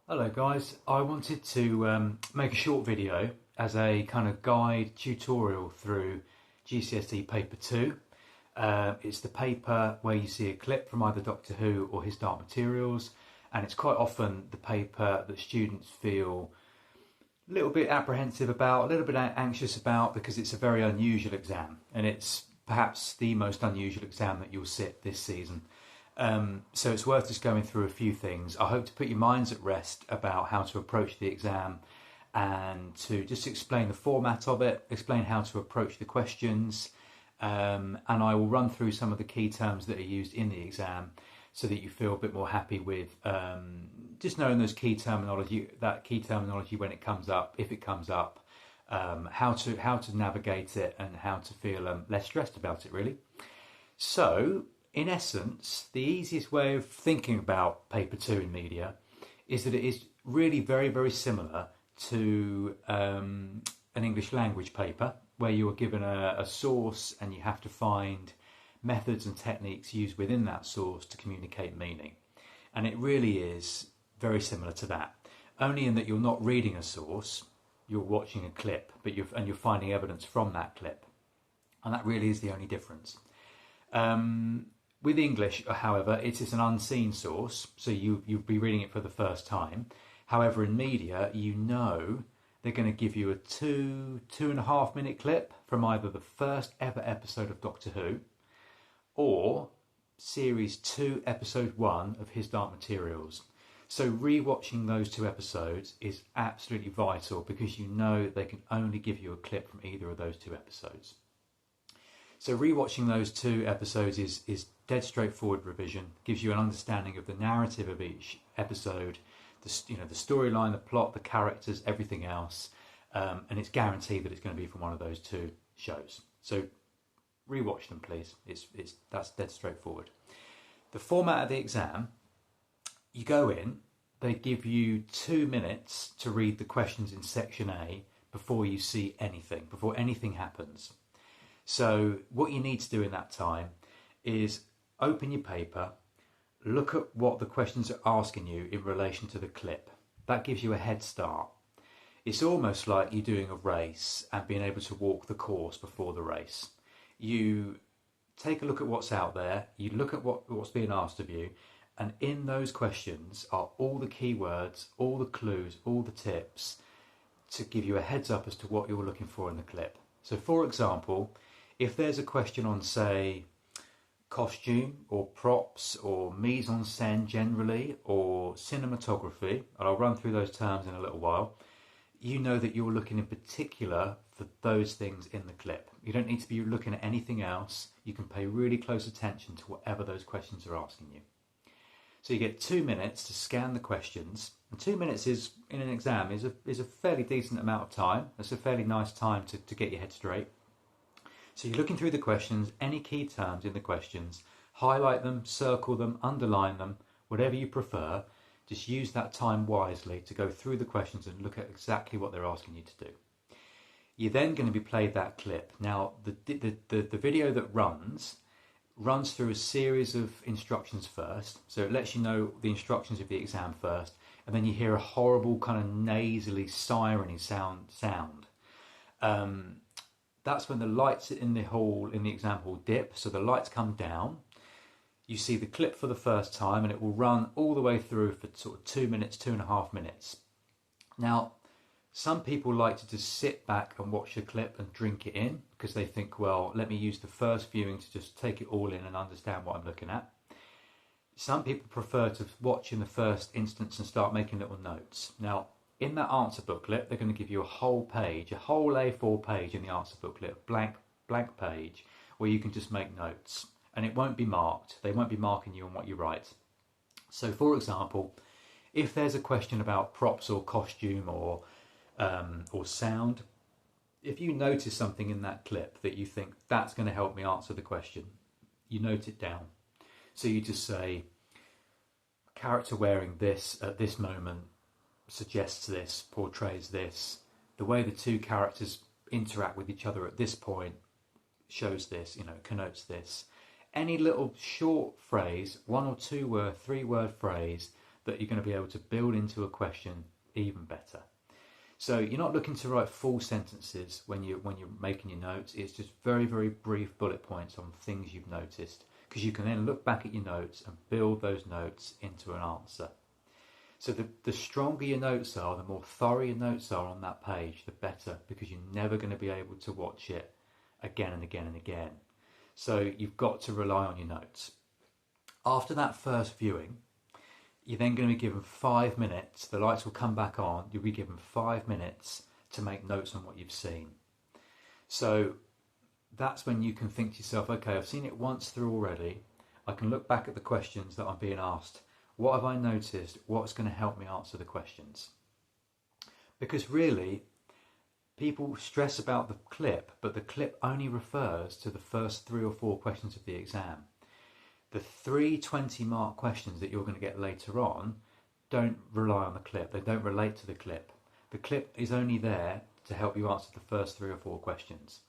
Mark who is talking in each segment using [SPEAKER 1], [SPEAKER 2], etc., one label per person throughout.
[SPEAKER 1] Hello guys, I wanted to make a short video as a kind of guide tutorial through GCSE paper 2. It's the paper where you see a clip from either Doctor Who or His Dark Materials, and it's quite often the paper that students feel a little bit apprehensive about, a little bit anxious about, because it's a very unusual exam, and it's perhaps the most unusual exam that you'll sit this season. So it's worth just going through a few things. I hope to put your minds at rest about how to approach the exam and to just explain the format of it, explain how to approach the questions, and I will run through some of the key terms that are used in the exam so that you feel a bit more happy with just knowing those key terminology, when it comes up, if it comes up, how to navigate it and how to feel less stressed about it, really. So in essence, the easiest way of thinking about paper 2 in media is that it is really very, very similar to an English language paper where you are given a source and you have to find methods and techniques used within that source to communicate meaning. And it really is very similar to that, only in that you're not reading a source, you're watching a clip, but you're finding evidence from that clip. And that really is the only difference. With English, however, it is an unseen source, so you'll be reading it for the first time. However, in media, you know they're going to give you a 2.5 minute clip from either the first ever episode of Doctor Who or Series 2, Episode 1 of His Dark Materials. So rewatching those two episodes is absolutely vital because you know they can only give you a clip from either of those two episodes. So rewatching those two episodes is dead straightforward revision, gives you an understanding of the narrative of each episode, the storyline, the plot, the characters, everything else, and it's guaranteed that it's going to be from one of those two shows. So rewatch them, please. That's dead straightforward. The format of the exam, you go in, they give you 2 minutes to read the questions in section A before you see anything, before anything happens. So what you need to do in that time is open your paper, look at what the questions are asking you in relation to the clip. That gives you a head start. It's almost like you're doing a race and being able to walk the course before the race. You take a look at what's out there, you look at what's being asked of you, and in those questions are all the keywords, all the clues, all the tips to give you a heads up as to what you're looking for in the clip. So for example, if there's a question on, say, costume or props or mise-en-scène generally or cinematography, and I'll run through those terms in a little while, you know that you're looking in particular for those things in the clip. You don't need to be looking at anything else. You can pay really close attention to whatever those questions are asking you. So you get 2 minutes to scan the questions, and 2 minutes is, in an exam, is a fairly decent amount of time. That's a fairly nice time to get your head straight. So you're looking through the questions, any key terms in the questions, highlight them, circle them, underline them, whatever you prefer. Just use that time wisely to go through the questions and look at exactly what they're asking you to do. You're then going to be played that clip. Now, the video that runs through a series of instructions first. So it lets you know the instructions of the exam first, and then you hear a horrible kind of nasally, siren-y sound. That's when the lights in the hall, in the exam hall, dip. So the lights come down. You see the clip for the first time, and it will run all the way through for sort of 2 minutes, 2.5 minutes. Now, some people like to just sit back and watch the clip and drink it in because they think, well, let me use the first viewing to just take it all in and understand what I'm looking at. Some people prefer to watch in the first instance and start making little notes. Now, in that answer booklet, they're going to give you a whole page, a whole A4 page in the answer booklet, a blank page, where you can just make notes. And it won't be marked. They won't be marking you on what you write. So, for example, if there's a question about props or costume or sound, if you notice something in that clip that you think that's going to help me answer the question, you note it down. So you just say, character wearing this at this moment suggests this, portrays this. The way the two characters interact with each other at this point shows this, connotes this. Any little short phrase, 1 or 2 word, 3 word phrase that you're going to be able to build into a question even better. So you're not looking to write full sentences when you're making your notes. It's just very, very brief bullet points on things you've noticed, because you can then look back at your notes and build those notes into an answer. So the stronger your notes are, the more thorough your notes are on that page, the better, because you're never going to be able to watch it again and again and again. So you've got to rely on your notes. After that first viewing, you're then going to be given 5 minutes. The lights will come back on. You'll be given 5 minutes to make notes on what you've seen. So that's when you can think to yourself, okay, I've seen it once through already. I can look back at the questions that I'm being asked. What have I noticed? What's going to help me answer the questions? Because really, people stress about the clip, but the clip only refers to the first 3 or 4 questions of the exam. The 3 20-mark questions that you're going to get later on don't rely on the clip. They don't relate to the clip. The clip is only there to help you answer the first 3 or 4 questions.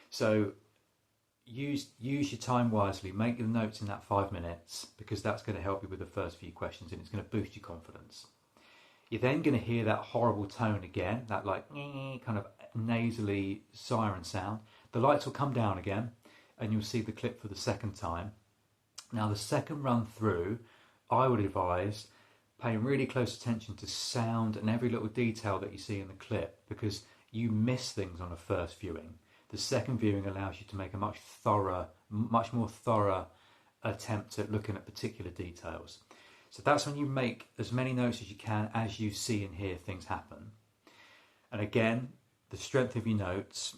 [SPEAKER 1] So use your time wisely. Make your notes in that 5 minutes, because that's going to help you with the first few questions, and it's going to boost your confidence. You're then going to hear that horrible tone again, that like kind of nasally siren sound. The lights will come down again, and you'll see the clip for the second time. Now, the second run through, I would advise paying really close attention to sound and every little detail that you see in the clip, because you miss things on a first viewing. The second viewing allows you to make a much more thorough attempt at looking at particular details. So that's when you make as many notes as you can as you see and hear things happen. And again, the strength of your notes,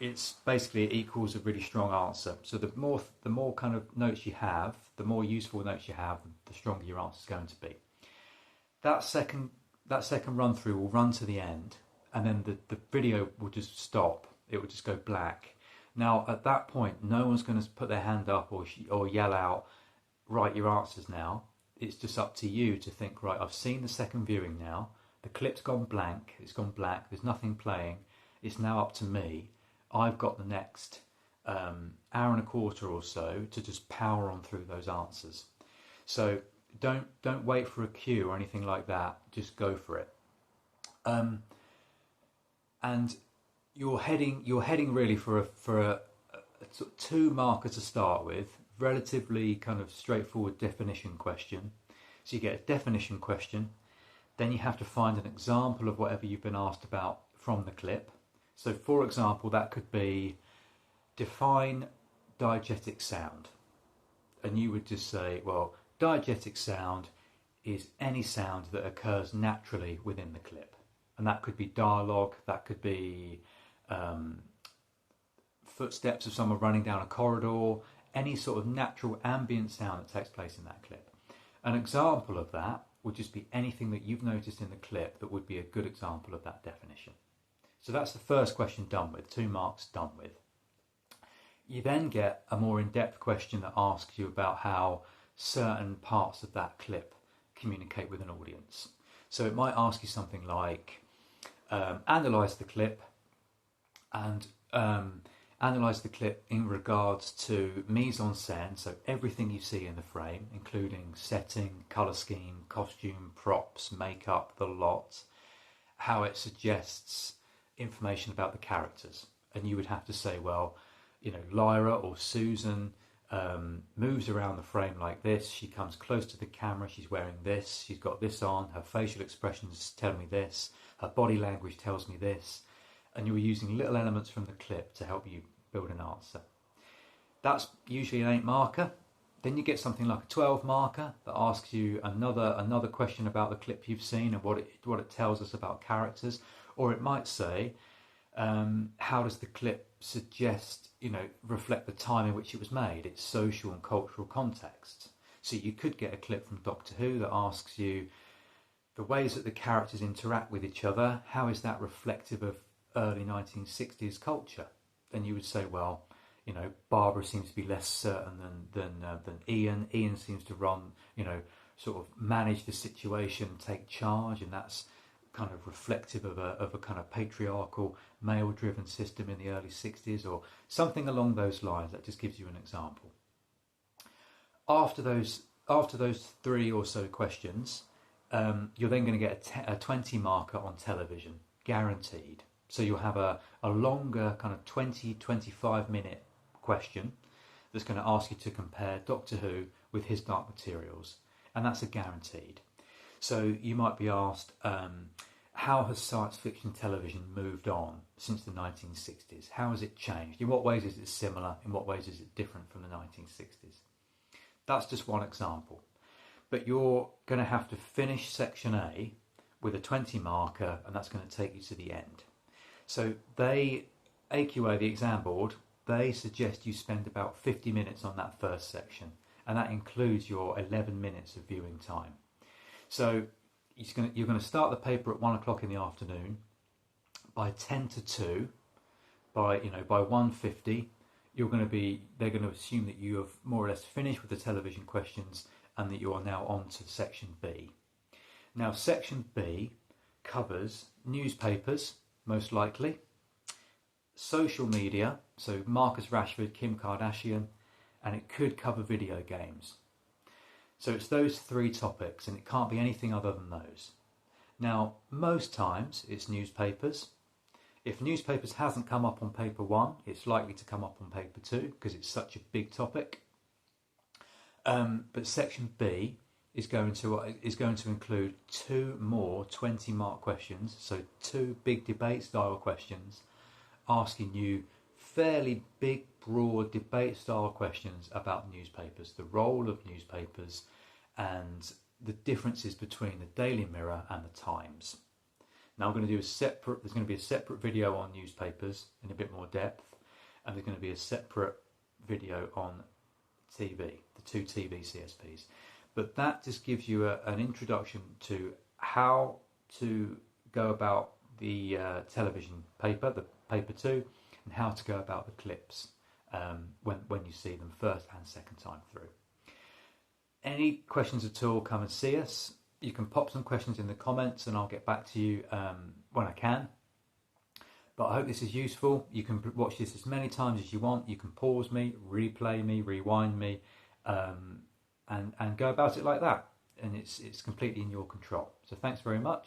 [SPEAKER 1] it's basically it equals a really strong answer. So the more kind of notes you have, the more useful notes you have, the stronger your answer is going to be. That second run through will run to the end, and then the video will just stop. It will just go black. Now at that point, no one's going to put their hand up or yell out, "Write your answers now." It's just up to you to think, right, I've seen the second viewing now. The clip's gone blank. It's gone black. There's nothing playing. It's now up to me. I've got the next hour and a quarter or so to just power on through those answers. So don't wait for a cue or anything like that. Just go for it. And you're heading really for a sort of 2 marker to start with. Relatively kind of straightforward definition question. So you get a definition question. Then you have to find an example of whatever you've been asked about from the clip. So for example, that could be define diegetic sound. And you would just say, well, diegetic sound is any sound that occurs naturally within the clip. And that could be dialogue, that could be footsteps of someone running down a corridor, any sort of natural ambient sound that takes place in that clip. An example of that would just be anything that you've noticed in the clip that would be a good example of that definition. So that's the first question done with, 2 marks done with. You then get a more in-depth question that asks you about how certain parts of that clip communicate with an audience. So it might ask you something like, analyse the clip and analyse the clip in regards to mise-en-scène, so everything you see in the frame, including setting, colour scheme, costume, props, makeup, the lot, how it suggests information about the characters. And you would have to say, well, you know, Lyra or Susan moves around the frame like this, she comes close to the camera, she's wearing this, she's got this on, her facial expressions tell me this, her body language tells me this, and you're using little elements from the clip to help you build an answer. That's usually an 8 marker. Then you get something like a 12 marker that asks you another question about the clip you've seen and what it tells us about characters. Or it might say, how does the clip suggest, reflect the time in which it was made, its social and cultural context. So you could get a clip from Doctor Who that asks you the ways that the characters interact with each other, how is that reflective of early 1960s culture? Then you would say, well, Barbara seems to be less certain than Ian. Ian seems to run, sort of manage the situation, take charge, and that's kind of reflective of a kind of patriarchal, male-driven system in the early 60s, or something along those lines. That just gives you an example. After those after those 3 or so questions, you're then going to get a 20 marker on television, guaranteed. So you'll have a longer kind of 20-25 minute question that's going to ask you to compare Doctor Who with His Dark Materials, and that's a guaranteed. So you might be asked, how has science fiction television moved on since the 1960s? How has it changed? In what ways is it similar? In what ways is it different from the 1960s? That's just one example. But you're going to have to finish section A with a 20 marker, and that's going to take you to the end. So AQA, the exam board, they suggest you spend about 50 minutes on that first section, and that includes your 11 minutes of viewing time. So you're going to start the paper at 1 o'clock in the afternoon. By 10 to 2, by 1:50, they're going to assume that you have more or less finished with the television questions and that you are now on to section B. Now, section B covers newspapers, most likely, social media, so Marcus Rashford, Kim Kardashian, and it could cover video games. So it's those 3 topics, and it can't be anything other than those. Now, most times it's newspapers. If newspapers hasn't come up on paper 1, it's likely to come up on paper 2 because it's such a big topic. But section B is going to include 2 more 20-mark questions, so 2 big debate style questions, asking you fairly big, broad debate style questions about newspapers, the role of newspapers, and the differences between the Daily Mirror and the Times. Now there's going to be a separate video on newspapers in a bit more depth, and there's going to be a separate video on TV, the 2 TV CSPs. But that just gives you an introduction to how to go about the television paper, the paper 2, and how to go about the clips when you see them first and second time through. Any questions at all, come and see us. You can pop some questions in the comments and I'll get back to you when I can. But I hope this is useful. You can watch this as many times as you want. You can pause me, replay me, rewind me, and go about it like that. And it's completely in your control. So thanks very much.